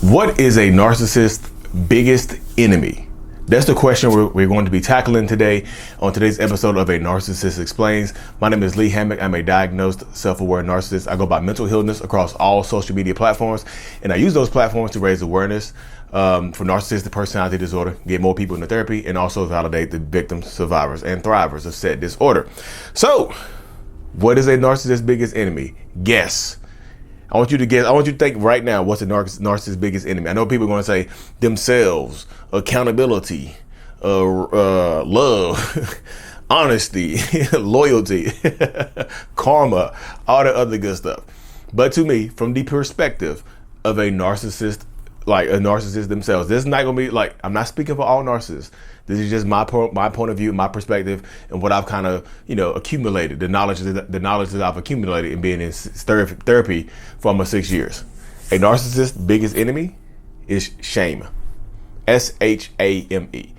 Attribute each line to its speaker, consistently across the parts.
Speaker 1: What is a narcissist's biggest enemy? That's the question we're going to be tackling today on today's episode of A Narcissist Explains. My name is Lee Hammock. I'm a diagnosed self-aware narcissist. I go by mental illness across all social media platforms, and I use those platforms to raise awareness for narcissistic personality disorder, get more people into therapy, and also validate the victims, survivors, and thrivers of said disorder. So, what is a narcissist's biggest enemy? Guess. I want you to guess. I want you to think right now, what's a narcissist's biggest enemy? I know people are going to say themselves, accountability, love, honesty, loyalty, karma, all the other good stuff. But to me, from the perspective of a narcissist, like a narcissist themselves, this is not going to be like, I'm not speaking for all narcissists. This is just my point of view, my perspective, and what I've kind of, accumulated, the knowledge that I've accumulated in being in therapy for almost 6 years. A narcissist's biggest enemy is shame. SHAME.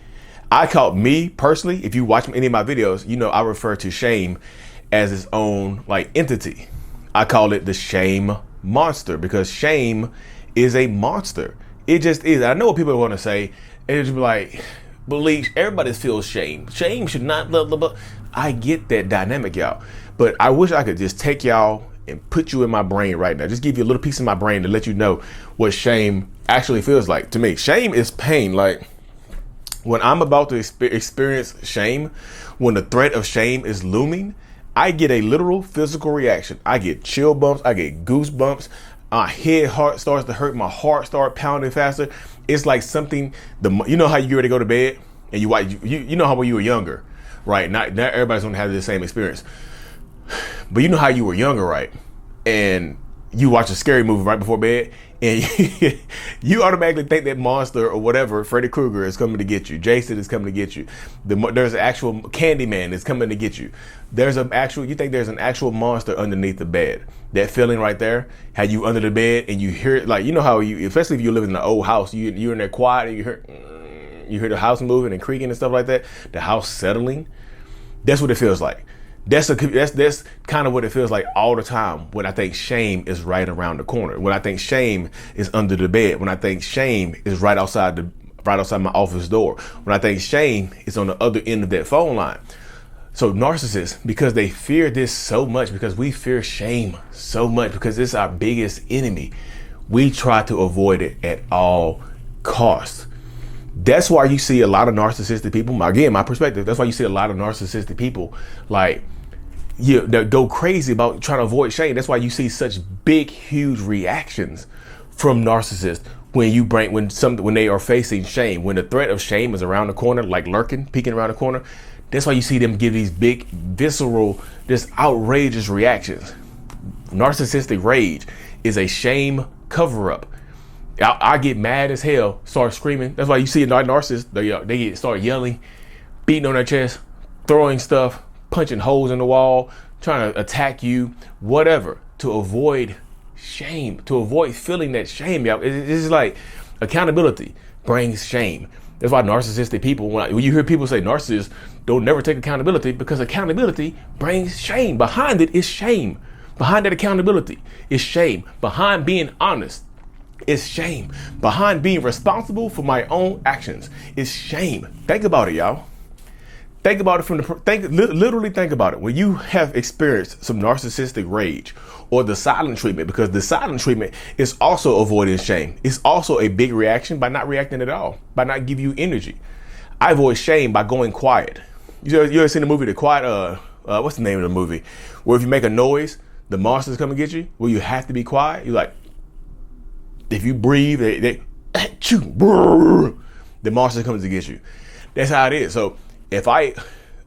Speaker 1: I call me personally, if you watch any of my videos, I refer to shame as its own entity. I call it the shame monster because shame is a monster. It just is. I know what people are going to say. And it's just be like, believe everybody feels shame. Shame should not blah, blah, blah. I get that dynamic, y'all. But I wish I could just take y'all and put you in my brain right now. Just give you a little piece of my brain to let you know what shame actually feels like to me. Shame is pain. Like when I'm about to experience shame, when the threat of shame is looming, I get a literal physical reaction. I get chill bumps. I get goosebumps. My heart starts to hurt. My heart starts pounding faster. It's like something, you know how you get ready to go to bed and you know how when you were younger, right? Not everybody's gonna have the same experience, but you know how you were younger, right? And you watch a scary movie right before bed and you automatically think that monster or whatever, Freddy Krueger is coming to get you. Jason is coming to get you. There's an actual Candyman that's coming to get you. You think there's an actual monster underneath the bed. That feeling right there, how you under the bed and you hear it, like, how you, especially if you live in an old house, you're in there quiet and you hear the house moving and creaking and stuff like that, the house settling. That's what it feels like. That's kind of what it feels like all the time when I think shame is right around the corner. When I think shame is under the bed. When I think shame is right outside my office door. When I think shame is on the other end of that phone line. So narcissists, because they fear this so much, because we fear shame so much, because it's our biggest enemy, we try to avoid it at all costs. That's why you see a lot of narcissistic people, again, my perspective, that's why you see a lot of narcissistic people that go crazy about trying to avoid shame. That's why you see such big, huge reactions from narcissists when they are facing shame, when the threat of shame is around the corner, like lurking, peeking around the corner. That's why you see them give these big, visceral, just outrageous reactions. Narcissistic rage is a shame cover-up. I get mad as hell, start screaming. That's why you see a narcissist, they start yelling, beating on their chest, throwing stuff, punching holes in the wall, trying to attack you, whatever, to avoid shame, to avoid feeling that shame. It's like accountability brings shame. That's why narcissistic people, when you hear people say narcissists don't never take accountability, because accountability brings shame. Behind it is shame. Behind that accountability is shame. Behind being honest is shame. Behind being responsible for my own actions is shame. Think about it, y'all. Think about it literally think about it. When you have experienced some narcissistic rage or the silent treatment, because the silent treatment is also avoiding shame. It's also a big reaction by not reacting at all, by not giving you energy. I avoid shame by going quiet. You ever seen the movie The Quiet? What's the name of the movie? Where if you make a noise, the monsters come and get you. Where you have to be quiet. You're like, if you breathe, the monster comes to get you. That's how it is. So if I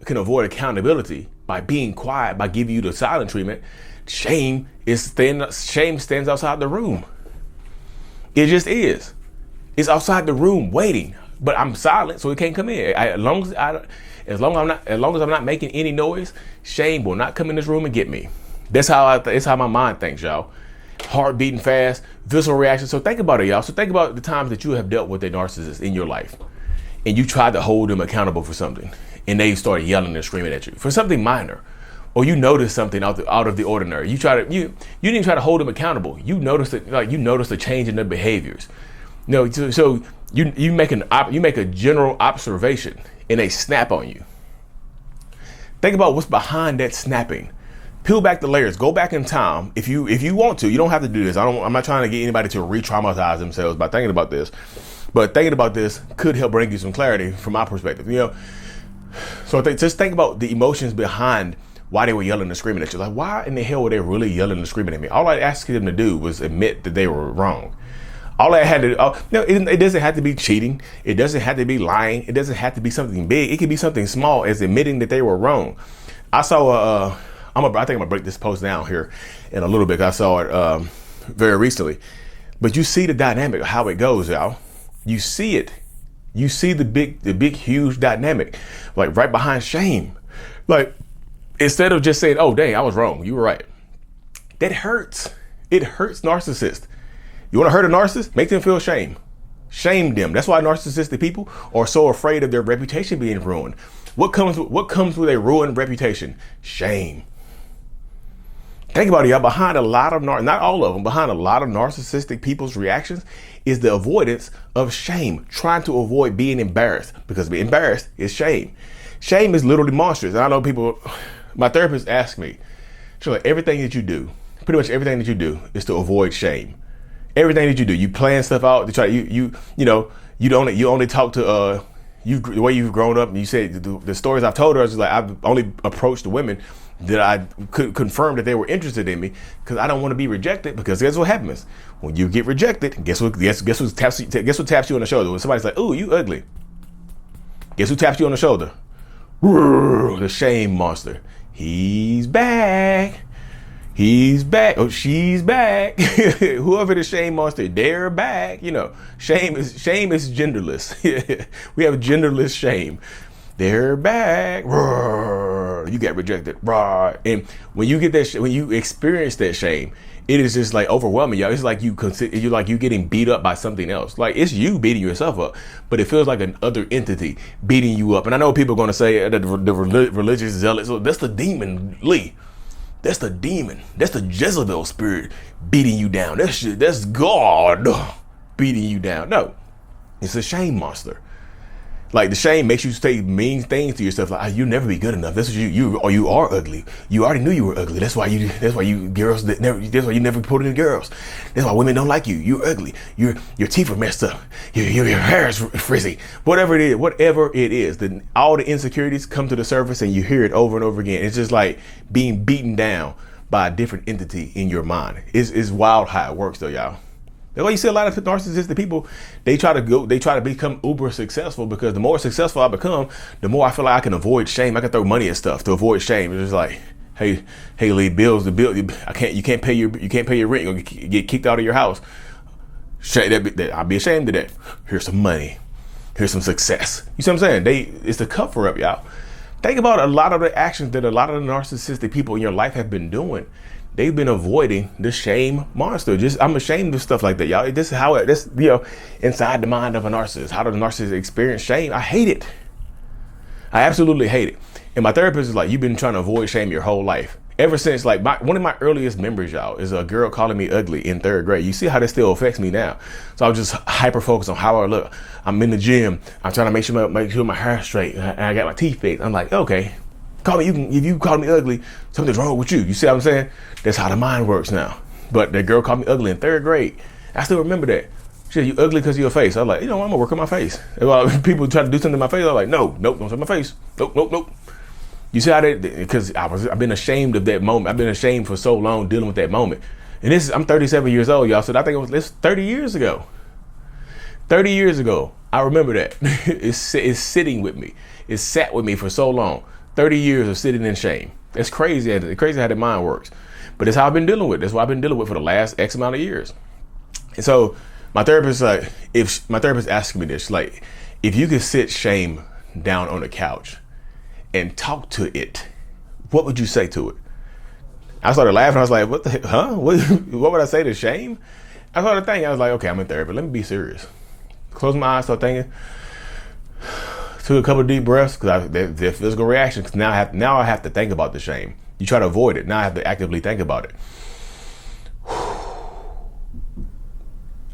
Speaker 1: can avoid accountability by being quiet, by giving you the silent treatment, shame stands outside the room. It just is. It's outside the room waiting, but I'm silent, so it can't come in. As long as I'm not making any noise, shame will not come in this room and get me. That's how my mind thinks, y'all. Heart beating fast, visceral reaction. So think about it, y'all. So think about the times that you have dealt with a narcissist in your life, and you tried to hold them accountable for something, and they started yelling and screaming at you for something minor, or you noticed something out of the ordinary. You didn't try to hold them accountable. You noticed it, you noticed a change in their behaviors. No, so you make a general observation and they snap on you. Think about what's behind that snapping. Peel back the layers. Go back in time if you want to. You don't have to do this. I'm not trying to get anybody to re-traumatize themselves by thinking about this, but thinking about this could help bring you some clarity from my perspective. So just think about the emotions behind why they were yelling and screaming at you. Like, why in the hell were they really yelling and screaming at me? All I asked them to do was admit that they were wrong. All I had to do, it doesn't have to be cheating. It doesn't have to be lying. It doesn't have to be something big. It could be something small as admitting that they were wrong. I saw I think I'm gonna break this post down here in a little bit. I saw it very recently, but you see the dynamic of how it goes, y'all. You see it. You see the big, huge dynamic, like right behind shame. Like, instead of just saying, "Oh, dang, I was wrong. You were right." That hurts. It hurts narcissists. You want to hurt a narcissist? Make them feel shame. Shame them. That's why narcissistic people are so afraid of their reputation being ruined. What comes with a ruined reputation? Shame. Think about it, y'all. Behind a lot of not all of them, behind a lot of narcissistic people's reactions is the avoidance of shame, trying to avoid being embarrassed, because being embarrassed is shame. Shame is literally monstrous. And I know people, my therapist asked me, she's like, everything that you do, pretty much everything that you do is to avoid shame. Everything that you do, you plan stuff out to try. You only talk to the way you've grown up. And you said the stories I've told her is like I've only approached the women that I could confirm that they were interested in me, because I don't want to be rejected. Because guess what happens when you get rejected? Guess what taps you on the shoulder when somebody's like, "Ooh, you ugly." Guess who taps you on the shoulder? The shame monster. He's back. He's back. Oh, she's back. Whoever the shame monster, they're back. Shame is genderless. We have genderless shame. They're back. You get rejected. And when you get that, when you experience that shame, it is just like overwhelming, y'all. It's like you getting beat up by something else. Like, it's you beating yourself up, but it feels like another entity beating you up. And I know people are going to say that the religious zealots, that's the demon, Lee. That's the demon. That's the Jezebel spirit beating you down. That's God beating you down. No, it's a shame monster. Like, the shame makes you say mean things to yourself. Like, you'll never be good enough. That's what you are ugly. You already knew you were ugly. That's why you never put in girls. That's why women don't like you. You're ugly. Your teeth are messed up. Your hair is frizzy. Whatever it is, then all the insecurities come to the surface and you hear it over and over again. It's just like being beaten down by a different entity in your mind. It's wild how it works though, y'all. That's why you see a lot of narcissistic people, they try to become uber successful, because the more successful I become, the more I feel like I can avoid shame. I can throw money at stuff to avoid shame. It's just like, hey, Lee, you can't pay your rent, you're gonna get kicked out of your house. I'll be ashamed of that. Here's some money. Here's some success. You see what I'm saying? It's the cover up, y'all. Think about a lot of the actions that a lot of the narcissistic people in your life have been doing. They've been avoiding the shame monster. I'm ashamed of stuff like that, y'all. This is how inside the mind of a narcissist. How does a narcissist experience shame? I hate it. I absolutely hate it. And my therapist is like, you've been trying to avoid shame your whole life. Ever since, like, one of my earliest memories, y'all, is a girl calling me ugly in 3rd grade. You see how this still affects me now. So I was just hyper focused on how I look. I'm in the gym. I'm trying to make sure my hair's straight. And I got my teeth fixed. I'm like, okay. If you call me ugly, something's wrong with you. You see what I'm saying? That's how the mind works now. But that girl called me ugly in 3rd grade. I still remember that. She said, you ugly because of your face. I was like, I'm gonna work on my face. And people try to do something to my face, I'm like, nope, don't show my face. Nope. You see how because I've been ashamed of that moment. I've been ashamed for so long dealing with that moment. And I'm 37 years old, y'all. So I think this 30 years ago. 30 years ago, I remember that. It's sitting with me. It sat with me for so long. 30 years of sitting in shame. It's crazy. It's crazy how the mind works. But it's how I've been dealing with it. That's what I've been dealing with for the last X amount of years. And so my therapist, asked me this, like, if you could sit shame down on the couch and talk to it, what would you say to it? I started laughing. I was like, what the heck? Huh? What would I say to shame? I started thinking. I was like, okay, I'm in therapy. Let me be serious. Close my eyes, start thinking. Took a couple of deep breaths, because the physical reaction. Because now I have to think about the shame. You try to avoid it. Now I have to actively think about it.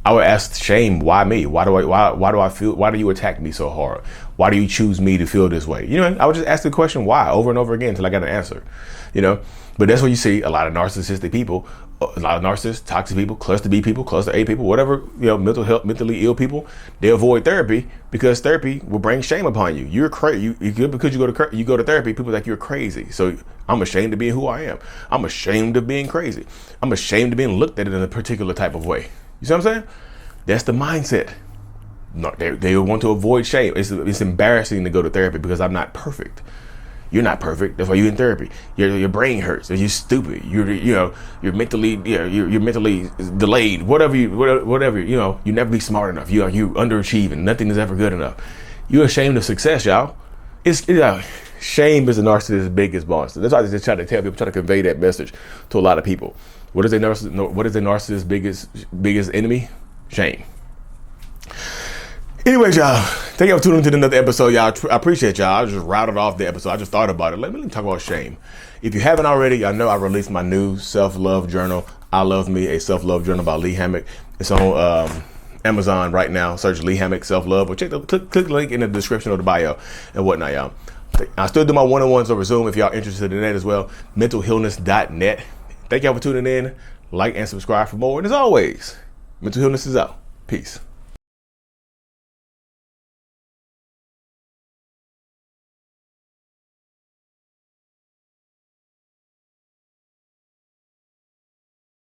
Speaker 1: I would ask shame, why me? Why do I feel, why do you attack me so hard? Why do you choose me to feel this way? You know, I would just ask the question why over and over again until I got an answer, you know? But that's when you see a lot of narcissistic people, a lot of narcissists, toxic people, cluster B people, cluster A people, whatever, you know, mental health, mentally ill people, they avoid therapy because therapy will bring shame upon you. You're crazy. Because you go to therapy, people think you're crazy. So I'm ashamed of being who I am. I'm ashamed of being crazy. I'm ashamed of being looked at in a particular type of way. You see what I'm saying? That's the mindset. No, they want to avoid shame. It's embarrassing to go to therapy because I'm not perfect. You're not perfect. That's why you're in therapy. Your brain hurts. You're stupid. You're mentally you're mentally delayed. Whatever you never be smart enough. You underachieving. Nothing is ever good enough. You're ashamed of success, y'all. Shame is the narcissist's biggest monster. That's why I just try to tell people, try to convey that message to a lot of people. What is a narcissist's biggest enemy? Shame. Anyways, y'all, thank y'all for tuning into another episode, y'all. I appreciate y'all. I just routed off the episode. I just thought about it. Let me talk about shame. If you haven't already, I know I released my new self-love journal, I Love Me, a self-love journal by Lee Hammock. It's on Amazon right now. Search Lee Hammock self-love, or click the link in the description of the bio and whatnot, y'all. I still do my one-on-ones over Zoom if y'all interested in that as well. mentalhealness.net. Thank y'all for tuning in. Like and subscribe for more. And as always, Mental Healness is out. Peace.